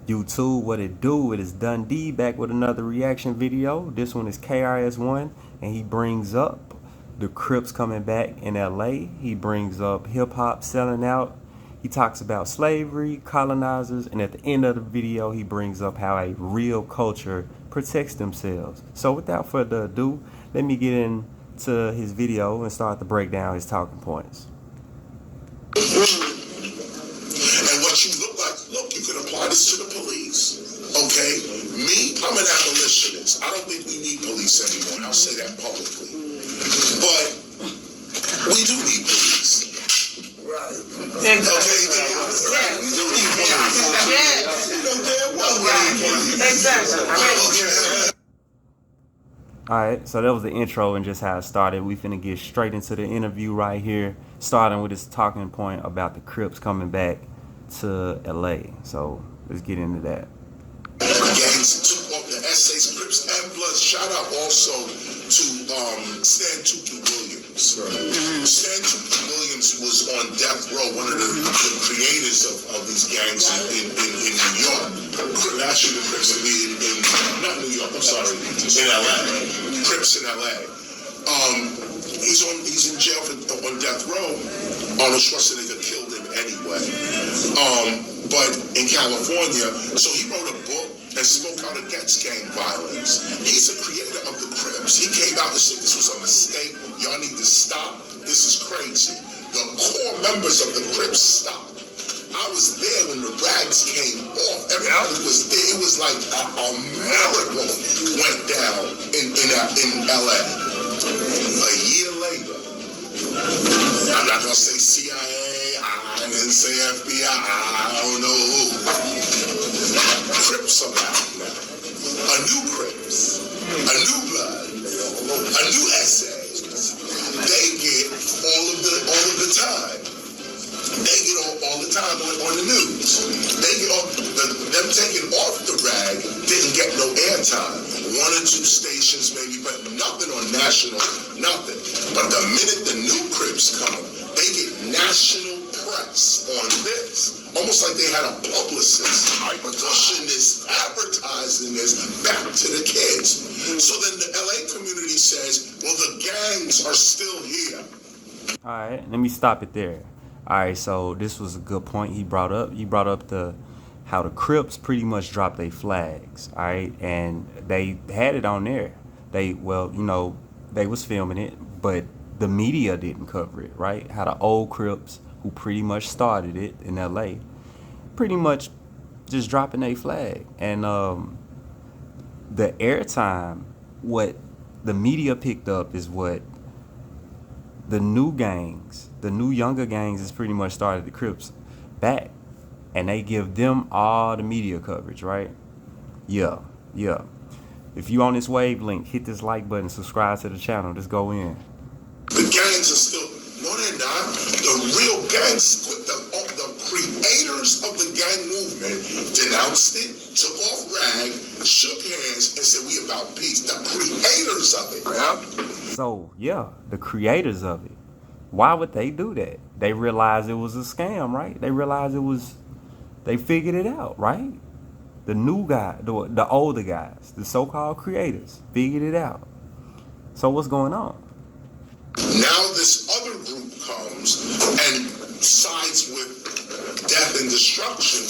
YouTube, what it do? It is DUNDEE back with another reaction video. This one is KRS1, and he brings up the Crips coming back in LA. He brings up hip hop selling out. He talks about slavery, colonizers, and at the end of the video, he brings up how a real culture protects themselves. So without further ado, let me get into his video and start to break down his talking points. And what you look like, you can apply this to the police. Okay? Me, I'm an abolitionist. I don't think we need police anymore, and I'll say that publicly. But we do need police. Right. Okay? Right. We do need police. You know damn well we need police. Exactly. Alright, so that was the intro and just how it started. We finna get straight into the interview right here, starting with this talking point about the Crips coming back to LA. So let's get into that. Gangs took off the essays, Crips and Bloods. Shout out also to Stan Tuki Williams. Stan Tuki Williams was on death row, one of the creators of these gangs in New York. Actually, the Crips not New York, I'm sorry, in LA. Crips in LA. He's in jail on death row. Arnold Schwarzenegger killed him anyway. But in California, so he wrote a book and spoke out against gang violence. He's a creator of the Crips. He came out and said this was a mistake. Y'all need to stop. This is crazy. The core members of the Crips stopped. I was there when the rags came off. Everybody was there. It was like a miracle went down in LA. A year later, I'm not gonna say CIA, I didn't say FBI, I don't know who. Crips are back now. A new Crips, a new blood, a new essay. They get all of the time. They get all the time on the news. They get them taking off the rag didn't get no airtime. One or two stations maybe, but nothing on national, nothing. But the minute the new Crips come, they get national press on this. Almost like they had a publicist pushing this, advertising this back to the kids. So then the LA community says, well, the gangs are still here. All right, let me stop it there. All right, so this was a good point he brought up. He brought up how the Crips pretty much dropped their flags, all right? And they had it on there. They was filming it, but the media didn't cover it, right? How the old Crips, who pretty much started it in LA, pretty much just dropping their flag. And the airtime, what the media picked up is what the new gangs, the new younger gangs has pretty much started the Crips back. And they give them all the media coverage, right? Yeah. If you on this wavelength, hit this like button, subscribe to the channel. Let's go in. The gangs are still, no they're not. The real gangs, the creators of the gang movement denounced it, took off rag, shook hands, and said we about peace. The creators of it. Yeah. So, yeah, the creators of it. Why would they do that? They realized it was a scam, right? They realized they figured it out, right? The new guy, the older guys, the so-called creators, figured it out. So what's going on? Now this other group comes and sides with death and destruction.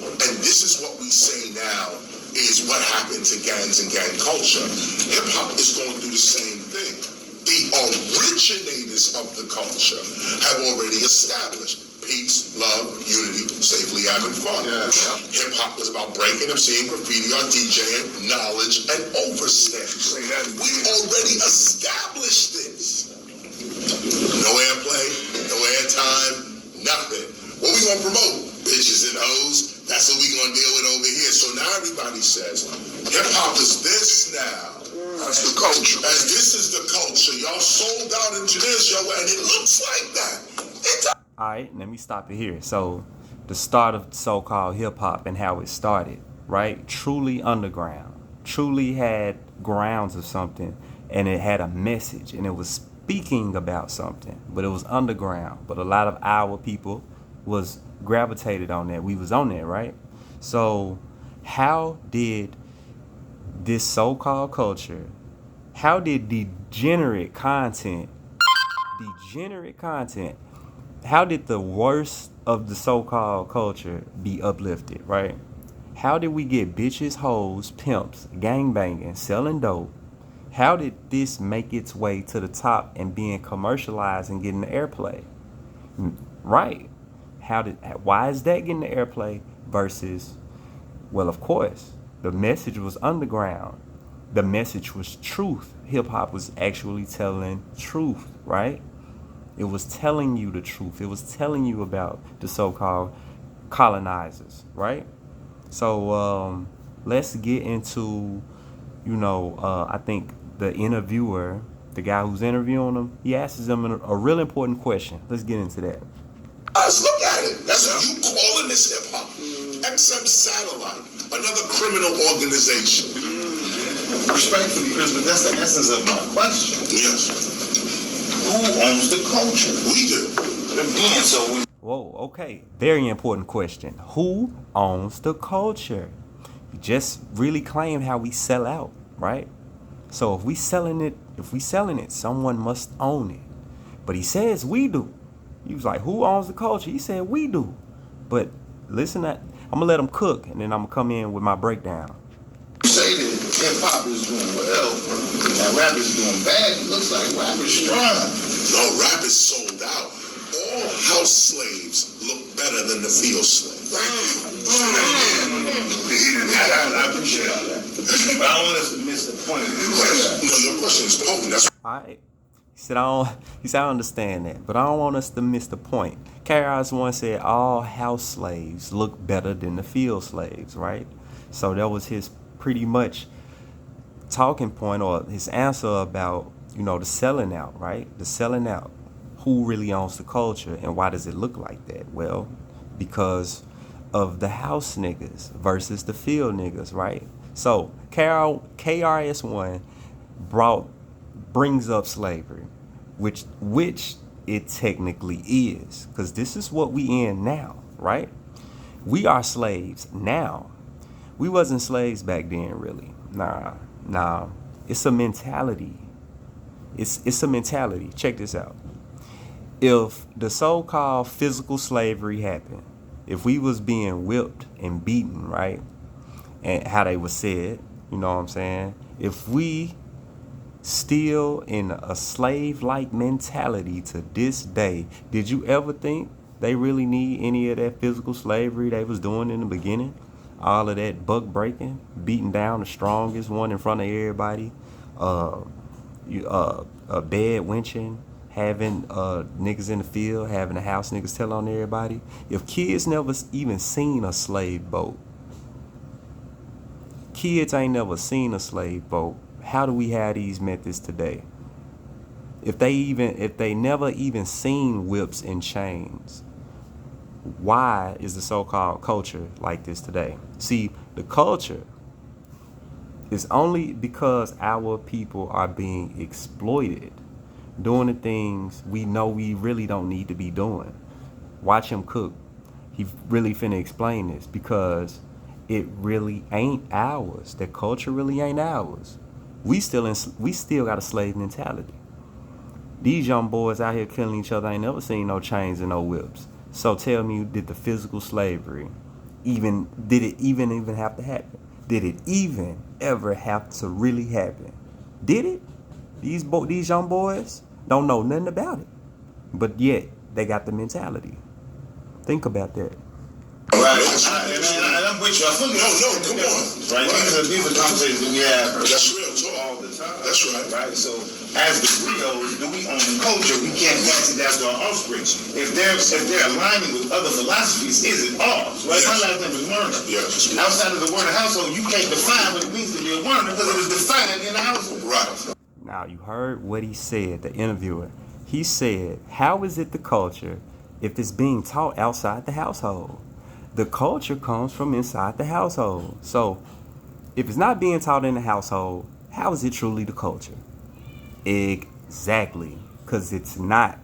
And this is what we say now is what happened to gangs and gang culture. Hip-hop is going through the same thing. The originators of the culture have already established peace, love, unity, safely having fun. Yeah. Hip-hop was about breaking up, seeing graffiti on DJing, knowledge, and overstep. We already established this. No airplay, no airtime, nothing. What we gonna promote? Bitches and hoes. That's what we gonna deal with over here. So now everybody says, hip-hop is this now. That's the culture. As this is the culture. Y'all sold out into this, and it looks like that. All right, let me stop it here. So the start of so-called hip-hop and how it started, right? Truly underground. Truly had grounds of something, and it had a message, and it was speaking about something, but it was underground. But a lot of our people was gravitated on that. We was on there, right? So How did this so-called culture, how did degenerate content, how did the worst of the so-called culture be uplifted, right? How did we get bitches, hoes, pimps, gangbanging, selling dope? How did this make its way to the top and being commercialized and getting the airplay? Right. Why is that getting the airplay versus, well, of course, the message was underground. The message was truth. Hip hop was actually telling truth, right? It was telling you the truth. It was telling you about the so-called colonizers, right? So let's get into, I think the interviewer, the guy who's interviewing him, he asks him a real important question. Let's get into that. Let's look at it. That's what you calling this hip hop. XM Satellite, another criminal organization. Respectfully, Chris, but that's the essence of my question. Yes. Who owns the culture? We do. Again, so we. Whoa, okay. Very important question. Who owns the culture? You just really claimed how we sell out, right? So if we selling it, someone must own it. But he says we do. He was like, who owns the culture? He said we do. But listen, I'm gonna let him cook, and then I'm gonna come in with my breakdown. You say that hip hop is doing well, and rap is doing bad. It looks like rap is strong. No, rap is sold out. All house slaves look better than the field slaves. I appreciate all that. But I don't want us to miss the point of the question. No, your question is potent. That's All right. He said, I understand that, but I don't want us to miss the point. KRS once said all house slaves look better than the field slaves, right? So that was his pretty much talking point, or his answer about, the selling out, right? The selling out. Who really owns the culture, and why does it look like that? Well, because of the house niggas versus the field niggas, right? So KRS-One brings up slavery, which it technically is, because this is what we in now, right? We are slaves now. We wasn't slaves back then, really. Nah. It's a mentality. It's a mentality. Check this out. If the so-called physical slavery happened, if we was being whipped and beaten, right, and how they was said, you know what I'm saying? If we still in a slave-like mentality to this day, did you ever think they really need any of that physical slavery they was doing in the beginning? All of that buck breaking, beating down the strongest one in front of everybody, bed winching, having niggas in the field, having the house niggas tell on everybody. If kids never even seen a slave boat, kids ain't never seen a slave boat, how do we have these methods today? If they never even seen whips and chains, why is the so-called culture like this today? See, the culture is only because our people are being exploited, doing the things we know we really don't need to be doing. Watch him cook. He really finna explain this, because it really ain't ours. The culture really ain't ours. We still got a slave mentality. These young boys out here killing each other ain't never seen no chains and no whips. So tell me, did the physical slavery even have to happen? Did it even ever have to really happen? Did it? These young boys don't know nothing about it, but yet they got the mentality. Think about that. Right, and I'm with you. I fully come on. Right, these are conversations that we have. That's real talk. All the time. That's right. Right. So as the griots, do we own the culture? We can't pass it down to our offspring. If they're aligning with other philosophies, is it ours? Right. Yes. My last name is Werner. Yes. Outside of the word of household, you can't define what it means to be a Werner because it was defined in the household. Right. Now you heard what he said, the interviewer. He said, how is it the culture if it's being taught outside the household? The culture comes from inside the household. So if it's not being taught in the household, how is it truly the culture? Exactly. Because it's not.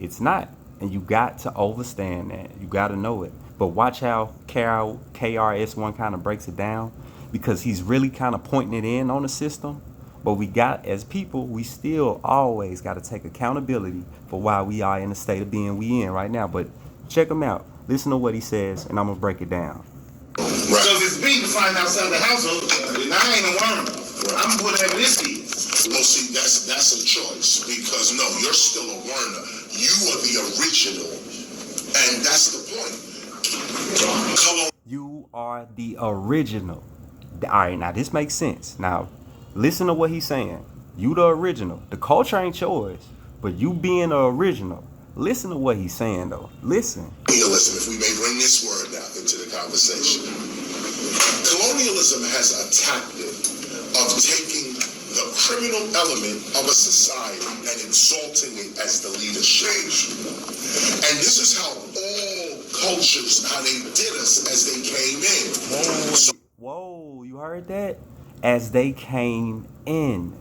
It's not. And you got to understand that. You got to know it. But watch how KRS1 kind of breaks it down, because he's really kind of pointing it in on the system. But we got, as people, we still always got to take accountability for why we are in the state of being we in right now. But check him out. Listen to what he says, and I'm going to break it down. Right. So if it's being defined outside the household, then I ain't a worm. I'm whatever this is. Well, see, that's a choice, because no, you're still a Werner. You are the original, and that's the point. Come on. You are the original. All right, now this makes sense. Now, listen to what he's saying. You the original. The culture ain't yours, but you being the original. Listen to what he's saying, though. Listen. Colonialism, if we may bring this word now into the conversation. Colonialism has a tactic of taking the criminal element of a society and exalting it as the leadership. And this is how all cultures, how they did us as they came in. Whoa, you heard that? As they came in.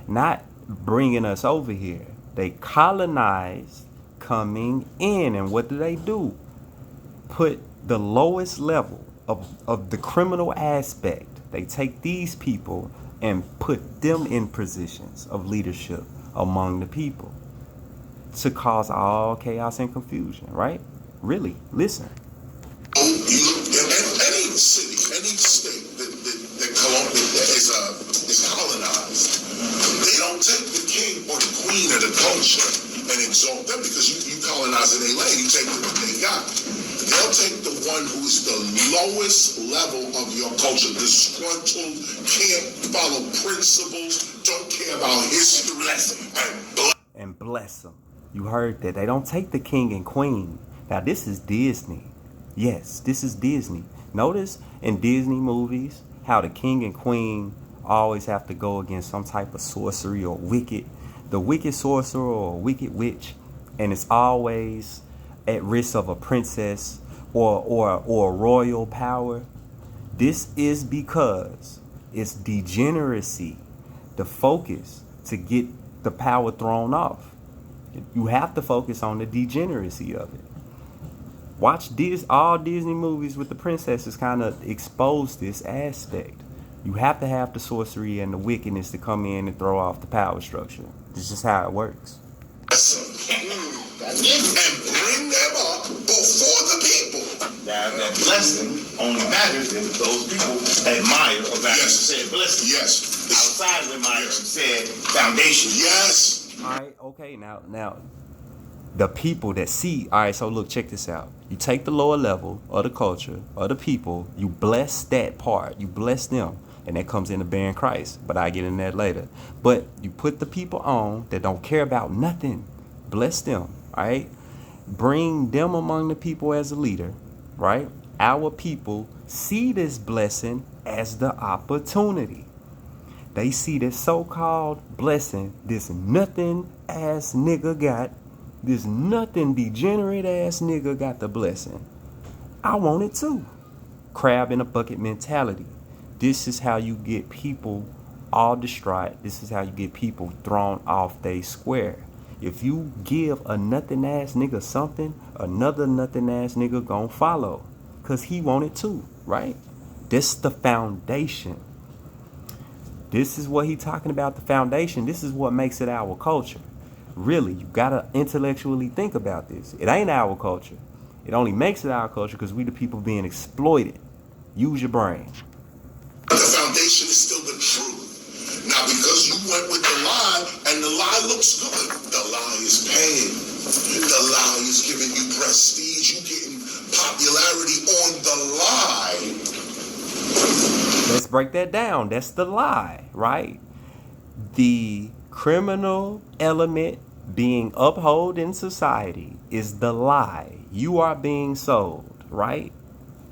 Not bringing us over here. They colonized coming in. And what do? Put the lowest level of the criminal aspect. They take these people and put them in positions of leadership among the people to cause all chaos and confusion, right? Really, listen. Any city, any state that is colonized, they don't take the king or the queen of the culture and exalt them, because you colonize in a lane, you take what they got. They'll take the one who is the lowest level of your culture, disgruntled, can't follow principles, don't care about history, and bless them. You heard that. They don't take the king and queen. Now, this is Disney. Yes, this is Disney. Notice in Disney movies how the king and queen always have to go against some type of sorcery or the wicked sorcerer or wicked witch, and it's always at risk of a princess or royal power. This is because it's degeneracy, the focus to get the power thrown off. You have to focus on the degeneracy of it. Watch all Disney movies with the princesses kind of expose this aspect. You have to have the sorcery and the wickedness to come in and throw off the power structure. It's just how it works. And bring them up before the people. That blessing only matters if those people admire or said blessing. Yes. Outside of admire said foundation. Yes. All right, okay, now the people that see, all right, so look, check this out. You take the lower level of the culture, of the people, you bless that part, you bless them, and that comes into bearing Christ, but I'll get in that later. But you put the people on that don't care about nothing, bless them, all right? Bring them among the people as a leader, right? Our people see this blessing as the opportunity. They see this so-called blessing, this nothing ass nigga got, this nothing degenerate ass nigga got the blessing. I want it too. Crab in a bucket mentality. This is how you get people all distraught. This is how you get people thrown off they square. If you give a nothing ass nigga something, another nothing ass nigga gon' follow. Cause he want it too, right? This the foundation. This is what he talking about, the foundation. This is what makes it our culture. Really, you gotta intellectually think about this. It ain't our culture. It only makes it our culture because we the people being exploited. Use your brain. The foundation is still the truth. Now, because you went with the lie, and the lie looks good, the lie is paying. The lie is giving you prestige. You getting popularity on the lie. Let's break that down. That's the lie, right? The criminal element being upheld in society is the lie. You are being sold, right?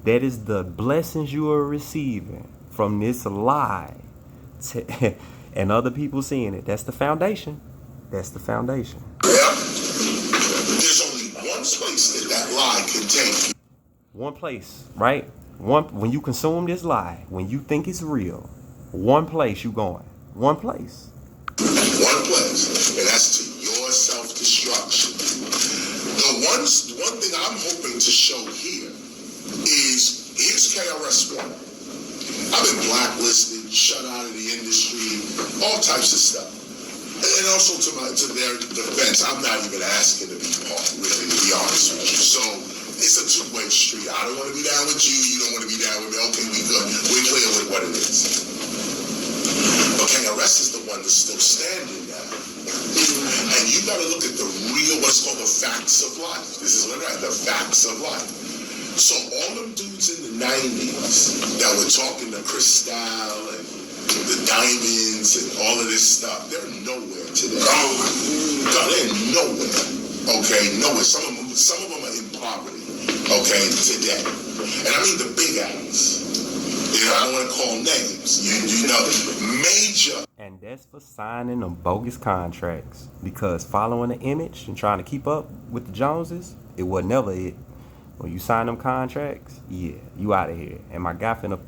That is the blessings you are receiving from this lie. And other people seeing it. That's the foundation. That's the foundation. Yeah. There's only one place that lie can take you. One place, right? When you consume this lie, when you think it's real, one place you going. One place. One place, and that's to your self-destruction. The one thing I'm hoping to show here is here's KRS-One. I've been blacklisted, shut out of the industry, all types of stuff. And also to their defense, I'm not even asking to be part, really, to be honest with you. So it's a two-way street. I don't want to be down with you. You don't want to be down with me. Okay, we good. We're clear with what it is. But KRS is the one that's still standing now. And you got to look at the real, what's called the facts of life. This is what the facts of life. So all them dudes in the 90s that were talking to Crystal and the Diamonds and all of this stuff, they're nowhere today. God, they're nowhere. Okay, nowhere. Some of them are in poverty. Okay, today. And I mean the big acts. You know, I don't want to call names. You know, major. And that's for signing them bogus contracts. Because following the image and trying to keep up with the Joneses, it was never it. When you sign them contracts, yeah, you out of here. And my guy finna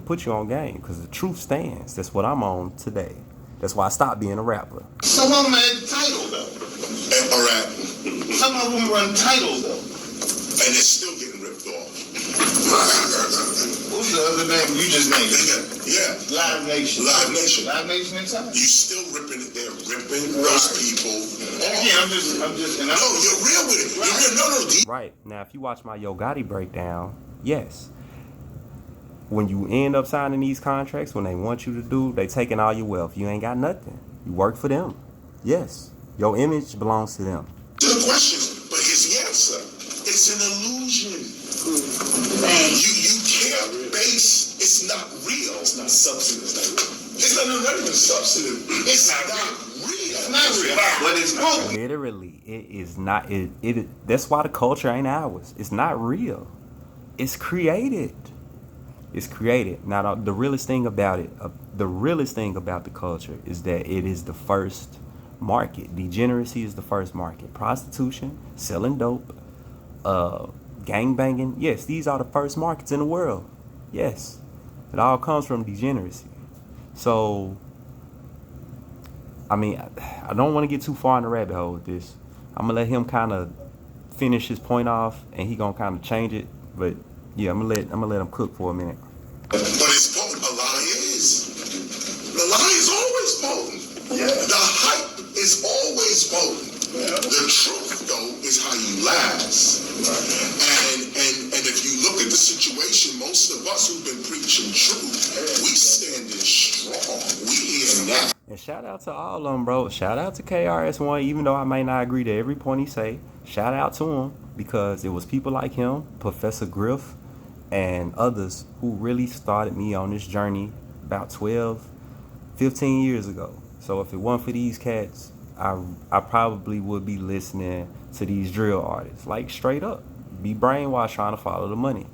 put you on game because the truth stands. That's what I'm on today. That's why I stopped being a rapper. Some of them had title though. All right. Some of them run title though. And they're still getting ripped off. What's the other name? You just named it. Yeah. Live Nation. Live Nation. Live Nation inside. You still ripping it. They're ripping those people off. Yeah, I'm just. And no, you're real with it. You're real. No. Right. Now, if you watch my Yo Gotti breakdown, yes. When you end up signing these contracts, when they want you to do, they taking all your wealth. You ain't got nothing. You work for them. Yes. Your image belongs to them. To the questions, but his answer, it's an illusion. You can't base, it's not real. It's not substantive. It's not even substantive. It's not real. It's not real. But it's not. Literally, it is not. It. That's why the culture ain't ours. It's not real. It's created. It's created. Now, the realest thing about it, the realest thing about the culture is that it is the first market. Degeneracy is the first market. Prostitution, selling dope, gang banging. Yes, these are the first markets in the world. Yes, it all comes from degeneracy. So, I mean, I don't want to get too far in the rabbit hole with this. I'm gonna let him kind of finish his point off, and he gonna kind of change it. But yeah, I'm gonna let him cook for a minute. But it's potent. A lie is. The lie is always potent. Yeah. The hype is always potent. Yeah. The truth, though, is how you last. Right. And if you look at the situation, most of us who've been preaching truth, we standing strong. We here now. And shout out to all of them, bro. Shout out to KRS-One, even though I may not agree to every point he say. Shout out to him because it was people like him, Professor Griff, and others who really started me on this journey about 12, 15 years ago. So if it wasn't for these cats, I probably would be listening to these drill artists, like straight up, be brainwashed trying to follow the money.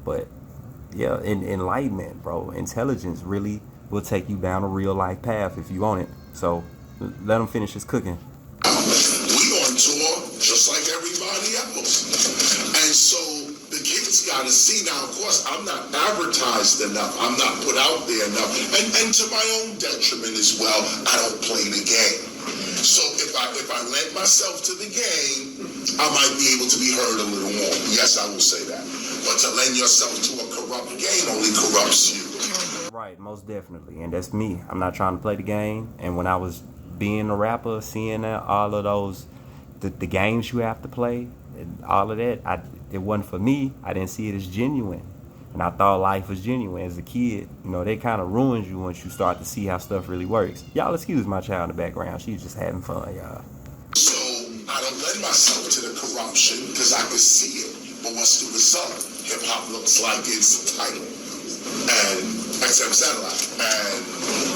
But yeah, enlightenment, bro, intelligence really will take you down a real life path if you want it. So let him finish his cooking. We on tour just like everybody else, and so the kids got to see. Now, of course, I'm not advertised enough. I'm not put out there enough, and to my own detriment as well. I don't play the game. So if I lend myself to the game, I might be able to be heard a little more. Yes, I will say that. But to lend yourself to a corrupt game only corrupts you. Right, most definitely. And that's me. I'm not trying to play the game. And when I was being a rapper, seeing all of those, the games you have to play, and all of that, it wasn't for me. I didn't see it as genuine. And I thought life was genuine as a kid. You know, they kind of ruins you once you start to see how stuff really works. Y'all excuse my child in the background. She's just having fun, y'all. So I don't lend myself to the corruption because I can see it. But what's the result? Hip-hop looks like it's title. And XM Satellite. And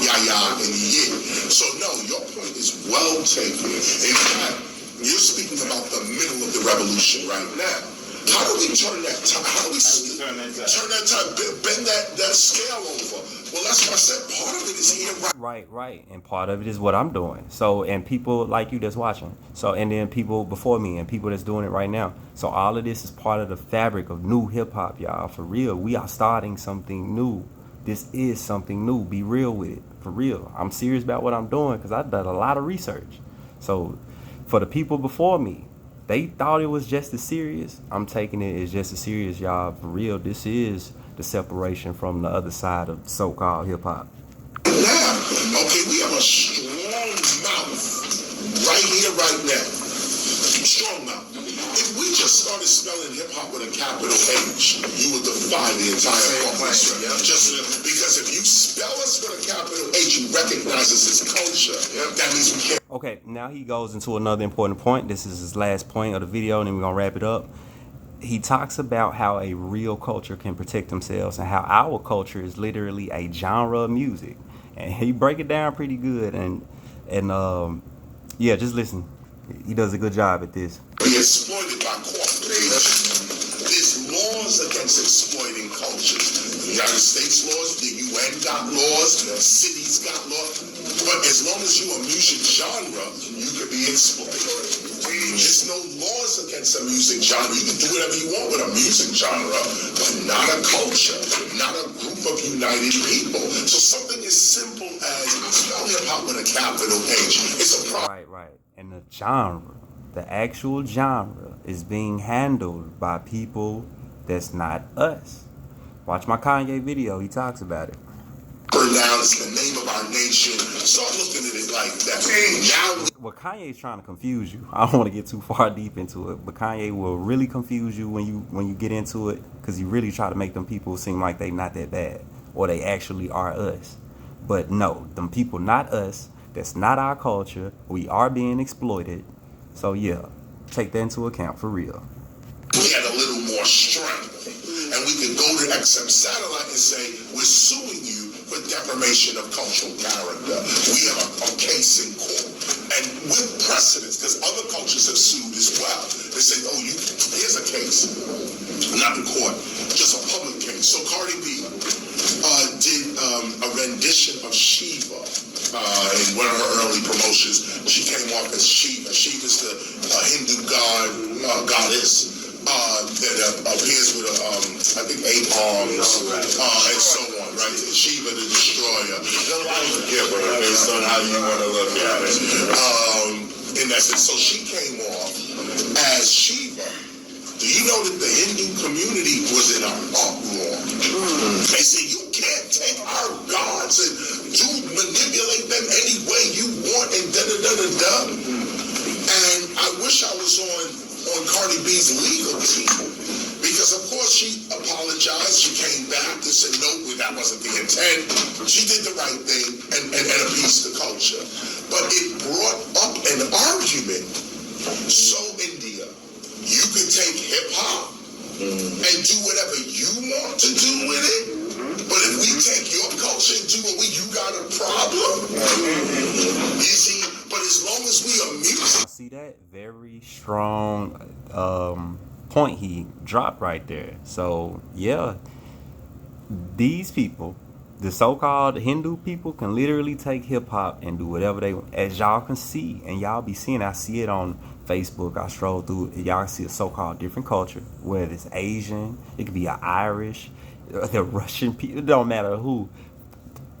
Yaya in the year. So no, your point is well taken. In fact, you're speaking about the middle of the revolution right now. How do we turn that time? How do we turn that time? Bend that scale over? Well, that's what I said. Part of it is here. Right. And part of it is what I'm doing. So, and people like you that's watching. So, and then people before me and people that's doing it right now. So all of this is part of the fabric of new hip hop, y'all. For real. We are starting something new. This is something new. Be real with it. For real. I'm serious about what I'm doing because I've done a lot of research. So for the people before me, they thought it was just as serious. I'm taking it as just as serious, y'all. For real, this is the separation from the other side of so-called hip-hop. Now, okay, we have a strong mouth right here, right now. Strong mouth. If we just started spelling hip-hop with a capital H, you would defy the entire corporation. Just because if you spell us with a capital H, you recognize us as culture. That means we can't. Okay, now he goes into another important point. This is his last point of the video, and then we're going to wrap it up. He talks about how a real culture can protect themselves and how our culture is literally a genre of music. And he break it down pretty good. And yeah, just listen. He does a good job at this. Be exploited by corporations. There's laws against exploiting cultures. The United States laws, the UN got laws, cities got laws. But as long as you're a music genre, you can be exploited. There's no laws against a music genre. You can do whatever you want with a music genre, but not a culture, not a group of united people. So something as simple as spell hip-hop with a capital H. It's a problem. Right. And the genre, the actual genre, is being handled by people that's not us. Watch my Kanye video. He talks about it. Pronounce the name of our nation. Start looking at it like that. Now, well, Kanye's trying to confuse you. I don't want to get too far deep into it, but Kanye will really confuse you when you get into it, because he really try to make them people seem like they not that bad, or they actually are us. But no, them people not us. That's not our culture. We are being exploited. So yeah, take that into account for real. we had a little more strength, and we could go to XM Satellite and say, we're suing you for defamation of cultural character. We have a case in court. And with precedence, because other cultures have sued as well. They say, oh, here's a case. Not in court, just a public case. So Cardi B did a rendition of Shiva in one of her early promotions. She came off as Shiva. Shiva's the Hindu goddess that appears with, I think, 8 arms and so on, right? Shiva the destroyer. Based on how you want to look at it. In that sense, so she came off as Shiva. Do you know that the Hindu community was in an uproar? They said, you can't take our gods and manipulate them any way you want and da-da-da-da-da. And I wish I was on Cardi B's legal team, because of course she apologized, she came back and said, no, that wasn't the intent. She did the right thing and appeased the culture. But it brought up an argument. So India, you can take hip-hop and do whatever you want to do with it, but if we take your culture and do what you got a problem. You see, but as long as we are music. See that? Very strong point he dropped right there. So yeah, these people, the so-called Hindu people, can literally take hip-hop and do whatever they want. As y'all can see, and y'all be seeing, I see it on Facebook, I stroll through, y'all see a so-called different culture, whether it's Asian, it could be an Irish, the Russian people, it don't matter who.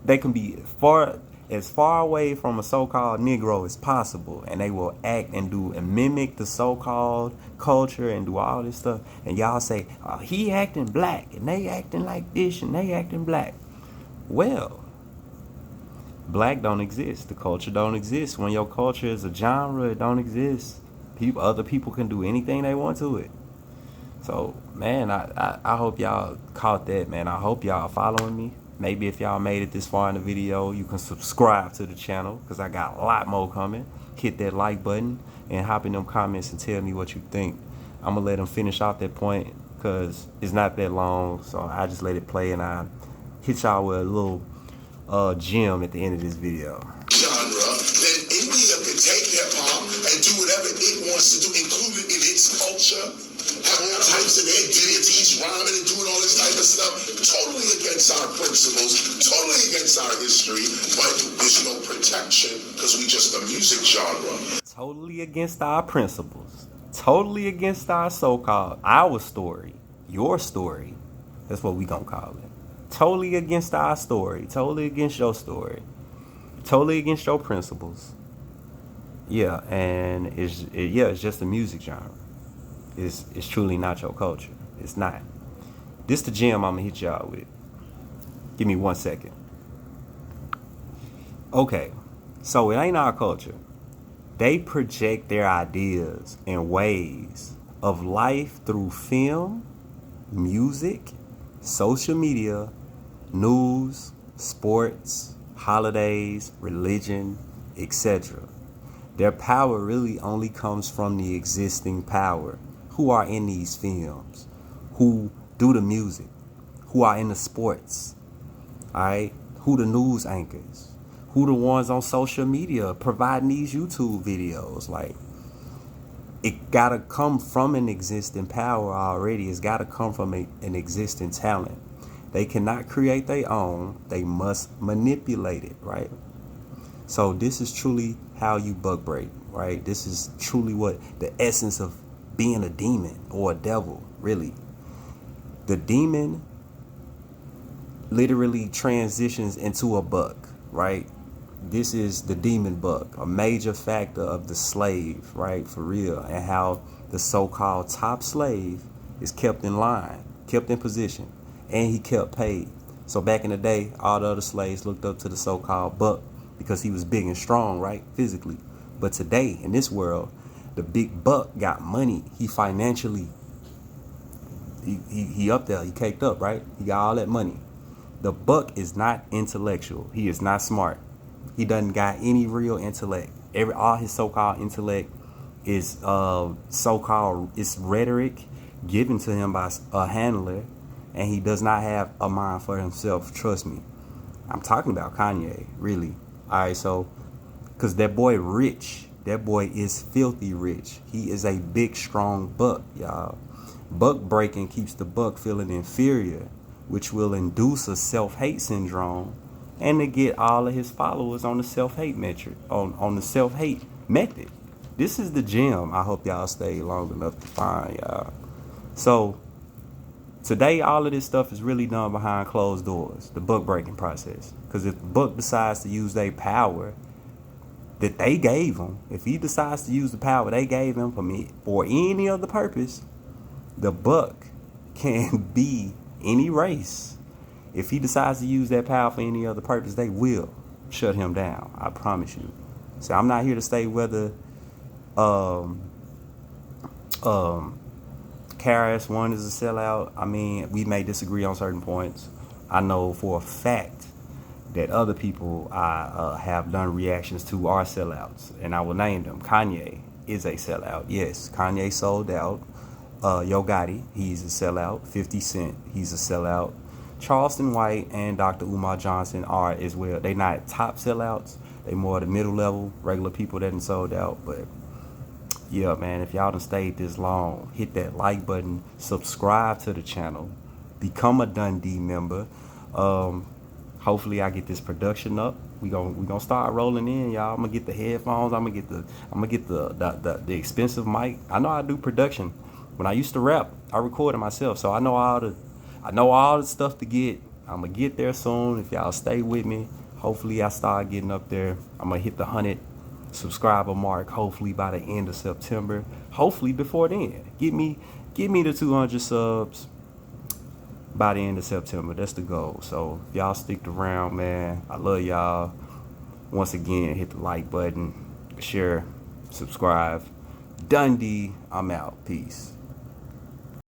They can be as far away from a so-called Negro as possible, and they will act and do and mimic the so-called culture and do all this stuff. And y'all say, oh, he acting black, and they acting like this, and they acting black. Well, black don't exist. The culture don't exist. When your culture is a genre, it don't exist. Other people can do anything they want to it. So, man, I hope y'all caught that, man. I hope y'all following me. Maybe if y'all made it this far in the video, you can subscribe to the channel, because I got a lot more coming. Hit that like button and hop in them comments and tell me what you think. I'm going to let them finish off that point, because it's not that long. So I just let it play, and I hit y'all with a little gem at the end of this video. Genre, then India can take hip-hop and do whatever it wants to do, including in its culture. Have all types of their deities rhyming and doing all this type of stuff. Totally against our principles, totally against our history, but there's no protection because we just a music genre. Totally against our principles. Totally against our so-called, our story, your story. That's what we gonna call it. Totally against our story. Totally against your story. Totally against your principles. Yeah, and it's just a music genre. It's truly not your culture. It's not. This the gem I'm gonna hit y'all with. Give me 1 second. Okay, so it ain't our culture. They project their ideas and ways of life through film, music, social media, news, sports, holidays, religion, etc. Their power really only comes from the existing power who are in these films, who do the music, who are in the sports, all right? Who the news anchors, who the ones on social media providing these YouTube videos. Like, it gotta come from an existing power already. It's gotta come from an existing talent. They cannot create their own. They must manipulate it, right? So this is truly how you buck break, right? This is truly what the essence of being a demon or a devil, really. The demon literally transitions into a buck, right? This is the demon buck, a major factor of the slave, right? For real. And how the so-called top slave is kept in line, kept in position, and he kept paid. So back in the day, all the other slaves looked up to the so-called buck because he was big and strong, right? Physically. But today, in this world, the big buck got money. He financially, he up there, he caked up, right? He got all that money. The buck is not intellectual. He is not smart. He doesn't got any real intellect. All his so-called intellect is so-called, it's rhetoric given to him by a handler, and he does not have a mind for himself. Trust me. I'm talking about Kanye, really. All right, so, because that boy rich. That boy is filthy rich. He is a big, strong buck, y'all. Buck breaking keeps the buck feeling inferior, which will induce a self-hate syndrome, and to get all of his followers on the self-hate metric, on the self-hate method. This is the gem I hope y'all stay long enough to find, y'all. So today, all of this stuff is really done behind closed doors, the buck breaking process. Because if the buck decides to use their power that they gave him, if he decides to use the power they gave him for any other purpose, the buck can be any race. If he decides to use that power for any other purpose, they will shut him down. I promise you. So I'm not here to say whether KRS One is a sellout. I mean, we may disagree on certain points. I know for a fact that other people I have done reactions to are sellouts, and I will name them. Kanye is a sellout. Yes, Kanye sold out. Yo Gotti, he's a sellout. 50 Cent, he's a sellout. Charleston White and Dr. Umar Johnson are as well. They not top sellouts. They more the middle level, regular people that done sold out. But yeah, man, if y'all done stayed this long, hit that like button, subscribe to the channel, become a DUNDEE member. Hopefully I get this production up. We gonna start rolling in, y'all. I'm gonna get the headphones. I'm gonna get the expensive mic. I know I do production. When I used to rap, I recorded myself, so I know all the stuff to get. I'm gonna get there soon. If y'all stay with me, hopefully I start getting up there. I'm gonna hit the 100 subscriber mark. Hopefully by the end of September. Hopefully before then. Get me the 200 subs by the end of September. That's the goal. So if y'all stick around, man, I love y'all. Once again, hit the like button, share, subscribe. DUNDEE, I'm out. Peace.